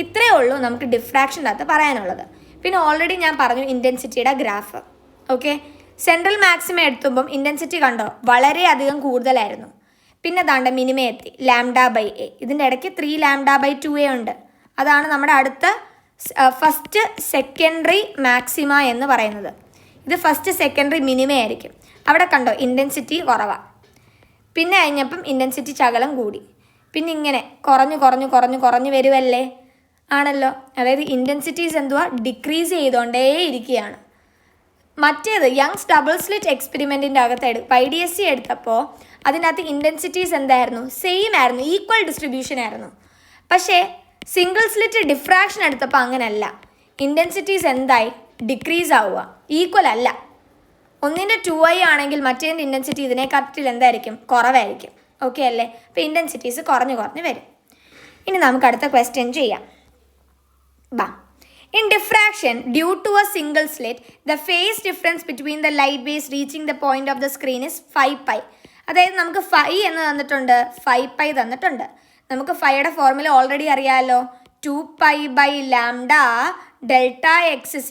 Speaker 1: ഇത്രയേ ഉള്ളൂ നമുക്ക് ഡിഫ്രാക്ഷൻ്റെ അകത്ത് പറയാനുള്ളത്. പിന്നെ ഓൾറെഡി ഞാൻ പറഞ്ഞു ഇൻറ്റൻസിറ്റിയുടെ ഗ്രാഫ്. ഓക്കെ, സെൻട്രൽ മാക്സിമ എടുത്തുമ്പം ഇൻറ്റൻസിറ്റി കണ്ടോ വളരെയധികം കൂടുതലായിരുന്നു. പിന്നെ ദാണ്ട മിനിമം എത്തി, ലാംഡ ബൈ എ. ഇതിൻ്റെ ഇടയ്ക്ക് 3 ലാംഡ ബൈ 2a ഉണ്ട്. അതാണ് നമ്മുടെ അടുത്ത ഫസ്റ്റ് സെക്കൻഡറി മാക്സിമ എന്ന് പറയുന്നത്. ഇത് ഫസ്റ്റ് സെക്കൻഡറി മിനിമം ആയിരിക്കും. അവിടെ കണ്ടോ ഇൻറ്റൻസിറ്റി കുറവാണ്. പിന്നെ കഴിഞ്ഞപ്പം ഇൻറ്റൻസിറ്റി ശകലം കൂടി. പിന്നെ ഇങ്ങനെ കുറഞ്ഞു വരുമല്ലേ, ആണല്ലോ. അതായത് ഇൻറ്റൻസിറ്റീസ് എന്തുവാ, ഡിക്രീസ് ചെയ്തുകൊണ്ടേ ഇരിക്കുകയാണ്. മറ്റേത് യങ്സ് ഡബിൾ സ്ലിറ്റ് എക്സ്പെരിമെൻറ്റിൻ്റെ അകത്ത് YDSC എടുത്തപ്പോൾ അതിനകത്ത് ഇൻറ്റൻസിറ്റീസ് എന്തായിരുന്നു? സെയിം ആയിരുന്നു, ഈക്വൽ ഡിസ്ട്രിബ്യൂഷൻ ആയിരുന്നു. പക്ഷേ സിംഗിൾ സ്ലിറ്റ് ഡിഫ്രാക്ഷൻ എടുത്തപ്പോൾ അങ്ങനെയല്ല. ഇൻറ്റൻസിറ്റീസ് എന്തായി? ഡിക്രീസ് ആവുക, ഈക്വൽ അല്ല. ഒന്നിൻ്റെ 2i ആണെങ്കിൽ മറ്റേതിൻ്റെ ഇൻറ്റൻസിറ്റി ഇതിനെക്കാട്ടിൽ എന്തായിരിക്കും? കുറവായിരിക്കും. ഓക്കെ അല്ലേ? അപ്പോൾ ഇൻറ്റൻസിറ്റീസ് കുറഞ്ഞ് വരും. ഇനി നമുക്ക് അടുത്ത ക്വസ്റ്റ്യൻ ചെയ്യാം. In diffraction, due to a single slit, the phase difference between the light waves reaching the point of the screen is 5π. അതായത് നമുക്ക് 5 എന്ന് തന്നിട്ടുണ്ട്, 5π തന്നിട്ടുണ്ട്. നമുക്ക് ഫൈയുടെ ഫോർമുല ഓൾറെഡി അറിയാമല്ലോ. 2π/λ Δx =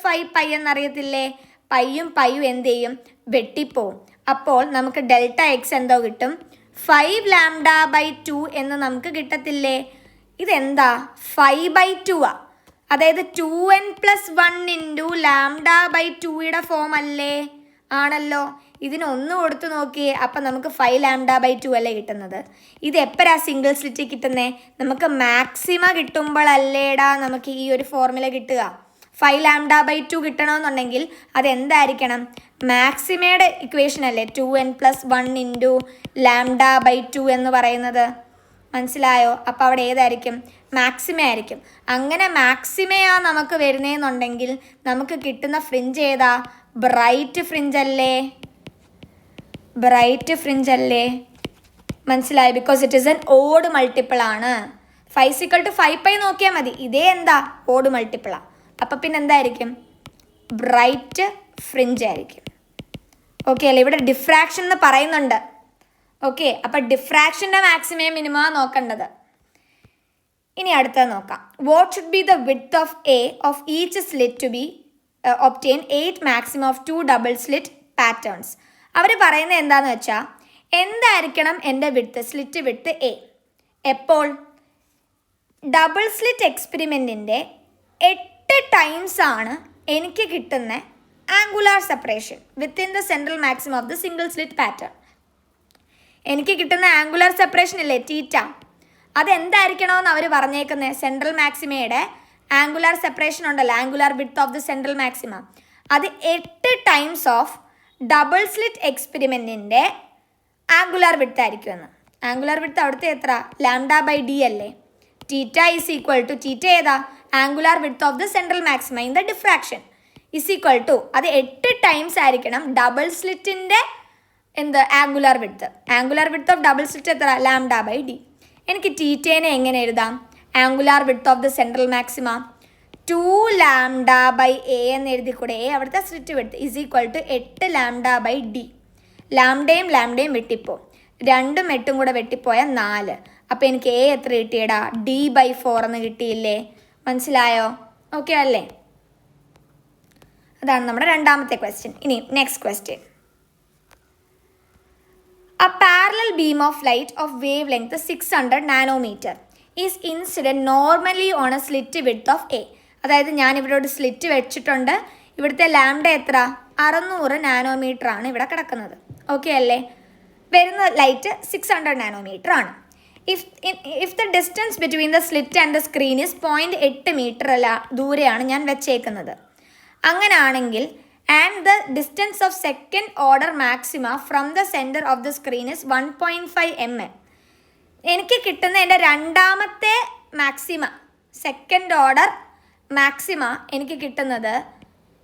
Speaker 1: 5π എന്നറിയത്തില്ലേ? പൈയും എന്ത് ചെയ്യും? വെട്ടിപ്പോവും. അപ്പോൾ നമുക്ക് Δx എന്തോ കിട്ടും? 5λ/2 എന്ന് നമുക്ക് കിട്ടത്തില്ലേ? ഇതെന്താ? 5/2 ആ. അതായത് 2n+1 × λ/2യുടെ ഫോം അല്ലേ? ആണല്ലോ. ഇതിനൊന്ന് കൊടുത്ത് നോക്കിയേ. അപ്പം നമുക്ക് 5λ/2 അല്ലേ കിട്ടുന്നത്. ഇത് എപ്പോഴാണ് സിംഗിൾ സ്ലിറ്റ് കിട്ടുന്നത്? നമുക്ക് മാക്സിമ കിട്ടുമ്പോഴല്ലേടാ നമുക്ക് ഈ ഒരു ഫോർമുല കിട്ടുക. 5λ/2 കിട്ടണമെന്നുണ്ടെങ്കിൽ അതെന്തായിരിക്കണം? മാക്സിമയുടെ ഇക്വേഷൻ അല്ലേ 2n+1 × λ/2 എന്ന് പറയുന്നത്. മനസ്സിലായോ? അപ്പോൾ അവിടെ ഏതായിരിക്കും? മാക്സിമ ആയിരിക്കും. അങ്ങനെ മാക്സിമയാ നമുക്ക് വരുന്നതെന്നുണ്ടെങ്കിൽ നമുക്ക് കിട്ടുന്ന ഫ്രിഞ്ച് ഏതാ? ബ്രൈറ്റ് ഫ്രിഞ്ച് അല്ലേ? മനസ്സിലായി? Because it is an odd multiple ആണ്. 5 = 5π നോക്കിയാൽ മതി. ഇതേ എന്താ? ഓഡ് മൾട്ടിപ്പിളാണ്. അപ്പം പിന്നെ എന്തായിരിക്കും? ബ്രൈറ്റ് ഫ്രിഞ്ച് ആയിരിക്കും. ഓക്കെ അല്ലേ? ഇവിടെ ഡിഫ്രാക്ഷൻ എന്ന് പറയുന്നുണ്ട്. ഓക്കെ, അപ്പം ഡിഫ്രാക്ഷൻ്റെ മാക്സിമം മിനിമം നോക്കേണ്ടത്. ഇനി അടുത്തത് നോക്കാം. What should be the width of a of each slit to be obtain 8 maximum of 2 double slit patterns. അവർ പറയുന്നത് എന്താണെന്ന് വെച്ചാൽ, എന്തായിരിക്കണം എൻ്റെ വിഡ്ത്ത്, സ്ലിറ്റ് വിഡ്ത്ത് എ? എപ്പോൾ? ഡബിൾ സ്ലിറ്റ് എക്സ്പെരിമെൻറ്റിൻ്റെ 8 ടൈംസ് ആണ് എനിക്ക് കിട്ടുന്ന angular separation within the central maximum of the single slit pattern. എനിക്ക് കിട്ടുന്ന ആംഗുലാർ സെപ്പറേഷൻ ഇല്ലേ, തീറ്റ, അതെന്തായിരിക്കണമെന്ന് അവർ പറഞ്ഞേക്കുന്നത്? സെൻട്രൽ മാക്സിമയുടെ ആംഗുലാർ സെപ്പറേഷൻ ഉണ്ടല്ലോ, angular width of the central maxima, അത് 8 ടൈംസ് ഓഫ് ഡബിൾ സ്ലിറ്റ് എക്സ്പെരിമെൻറ്റിൻ്റെ ആംഗുലാർ വിഡ്ത്ത് ആയിരിക്കുമെന്ന്. ആംഗുലാർ വിഡ്ത്ത് അവിടുത്തെ എത്ര? λ/d അല്ലേ? തീറ്റ = തീറ്റ ഏതാ? Angular width of the central maxima in the diffraction = അത് 8 ടൈംസ് ആയിരിക്കണം ഡബിൾ സ്ലിറ്റിൻ്റെ angular width. Angular width of double slit എത്ര? λ/d. എനിക്ക് തീറ്റേനെ എങ്ങനെ എഴുതാം? Angular width of the central maxima 2λ/a എന്ന് എഴുതിക്കൂടെ? അവിടുത്തെ സ്ലിറ്റ് വിഡ്ത്ത് = 8λ/d. ലാംഡയും വെട്ടിപ്പോവും. 2ഉം 8ഉം കൂടെ വെട്ടിപ്പോയാൽ 4. അപ്പോൾ എനിക്ക് a എത്ര കിട്ടിയടാ? d/4 എന്ന് കിട്ടിയില്ലേ? മനസ്സിലായോ? ഓക്കെ അല്ലേ? അതാണ് നമ്മുടെ രണ്ടാമത്തെ ക്വസ്റ്റ്യൻ. ഇനി next question. A parallel beam of light of wavelength 600 nanometer is incident normally on a slit width of A. അതായത് ഞാൻ ഇവിടെ ഒരു സ്ലിറ്റ് വെച്ചിട്ടുണ്ട്. ഇവിടുത്തെ ലാംഡ എത്ര? 600 നാനോമീറ്റർ ആണ് ഇവിടെ കിടക്കുന്നത്. ഓക്കെ അല്ലേ? വരുന്ന ലൈറ്റ് 600 നാനോമീറ്റർ ആണ്. If the distance between the slit and the screen is 0.8 metre ദൂരെയാണ് ഞാൻ വെച്ചേക്കുന്നത്. അങ്ങനെയാണെങ്കിൽ and the distance of second order maxima from the center of the screen is 1.5 mm. എനിക്ക് കിട്ടുന്ന എൻ്റെ രണ്ടാമത്തെ മാക്സിമ, സെക്കൻഡ് ഓർഡർ മാക്സിമ എനിക്ക് കിട്ടുന്നത്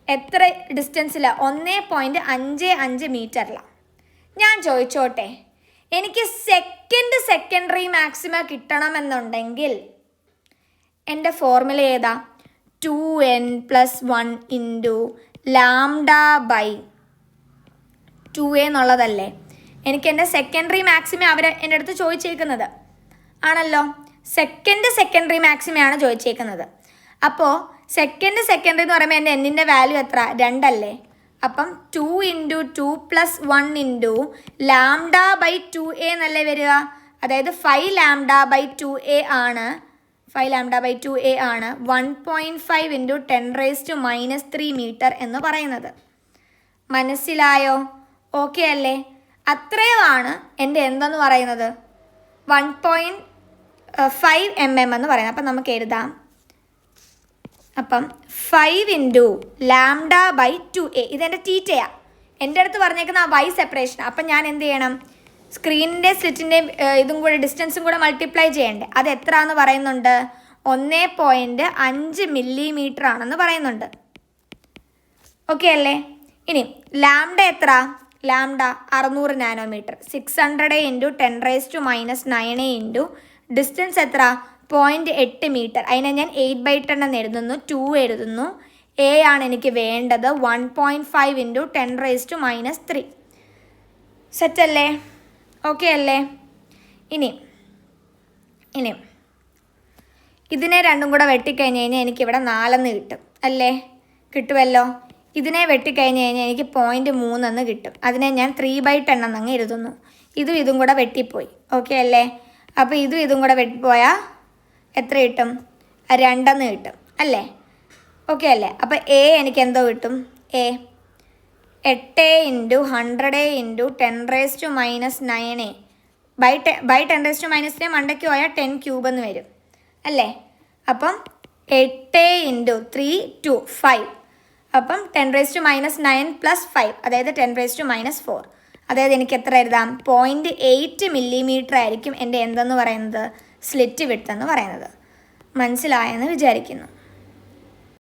Speaker 1: എത്ര ഡിസ്റ്റൻസിലാണ്? 1.55 മീറ്ററിലാണ്. ഞാൻ ചോദിച്ചോട്ടെ, എനിക്ക് സെക്കൻഡറി മാക്സിമ കിട്ടണമെന്നുണ്ടെങ്കിൽ എൻ്റെ ഫോർമുല ഏതാ? 2n+1 λ/2a എന്നുള്ളതല്ലേ? എനിക്ക് എൻ്റെ സെക്കൻഡറി മാക്സിമ അവർ എൻ്റെ അടുത്ത് ചോദിച്ചേക്കുന്നത് ആണല്ലോ. സെക്കൻഡറി മാക്സിമയാണ് ചോദിച്ചേക്കുന്നത്. അപ്പോൾ സെക്കൻഡറി എന്ന് പറയുമ്പോൾ എൻ്റെ എന്നിൻ്റെ വാല്യൂ എത്ര? 2 അല്ലേ? അപ്പം 2 × 2+1 λ/2a എന്നല്ലേ വരിക? അതായത് 5λ/2a ആണ്. 1.5 × 10⁻³ മീറ്റർ എന്ന് പറയുന്നത്. മനസ്സിലായോ? ഓക്കെ അല്ലേ? അത്രയുമാണ് എൻ്റെ എന്തെന്ന് പറയുന്നത്? 1.5 mm എന്ന് പറയുന്നത്. അപ്പം നമുക്ക് എഴുതാം അപ്പം 5 ഇൻറ്റു λ/2a ഇതെൻ്റെ തീറ്റയാണ്. എൻ്റെ അടുത്ത് പറഞ്ഞേക്കുന്ന ആ y സെപ്പറേഷൻ. അപ്പം ഞാൻ എന്ത് ചെയ്യണം? സ്ക്രീനിൻ്റെ സ്ലിറ്റിൻ്റെയും ഇതും കൂടെ ഡിസ്റ്റൻസും കൂടെ മൾട്ടിപ്ലൈ ചെയ്യണ്ടേ. അത് എത്ര ആണെന്ന് പറയുന്നുണ്ട്? 1.5 മില്ലിമീറ്റർ ആണെന്ന് പറയുന്നുണ്ട്. ഓക്കെ അല്ലേ? ഇനി ലാംഡ എത്ര? Lambda 600 nanometre. 600 into 10⁻⁻9 into distance എത്ര? 0.8 മീറ്റർ. അതിനെ ഞാൻ 8/10 എന്ന് എഴുതുന്നു, 2 എഴുതുന്നു. എ ആണ് എനിക്ക് വേണ്ടത്. 1.5 ഇൻറ്റു 10⁻³ സെറ്റല്ലേ? ഓക്കെ അല്ലേ? ഇനി ഇതിനെ രണ്ടും കൂടെ വെട്ടിക്കഴിഞ്ഞ് കഴിഞ്ഞാൽ എനിക്കിവിടെ 4 കിട്ടും അല്ലേ? കിട്ടുമല്ലോ. ഇതിനെ വെട്ടിക്കഴിഞ്ഞ് കഴിഞ്ഞാൽ എനിക്ക് 0.3 കിട്ടും. അതിനെ ഞാൻ 3/10 എന്നങ്ങ് എഴുതുന്നു. ഇതും കൂടെ വെട്ടിപ്പോയി. ഓക്കെ അല്ലേ? അപ്പോൾ ഇതും കൂടെ വെട്ടിപ്പോയാൽ എത്ര കിട്ടും? 2 കിട്ടും അല്ലേ? ഓക്കെ അല്ലേ? അപ്പോൾ എ എനിക്ക് എന്തോ കിട്ടും? എ 8 ഇൻറ്റു 100 ഇൻറ്റു 10⁻⁻9 ബൈ 10⁻⁻3 മണ്ടയ്ക്ക് പോയാൽ 10³ എന്ന് വരും അല്ലേ? അപ്പം 8 ഇൻറ്റു 3 2 5. അപ്പം 10⁻⁻9 + 5 അതായത് 10⁻⁻4. അതായത് എനിക്ക് എത്ര എഴുതാം? 0.8 മില്ലിമീറ്റർ ആയിരിക്കും എൻ്റെ എന്തെന്ന് പറയുന്നത്? സ്ലിറ്റ് വിഡ്ത്ത് എന്ന് പറയുന്നത്. മനസ്സിലായെന്ന് വിചാരിക്കുന്നു.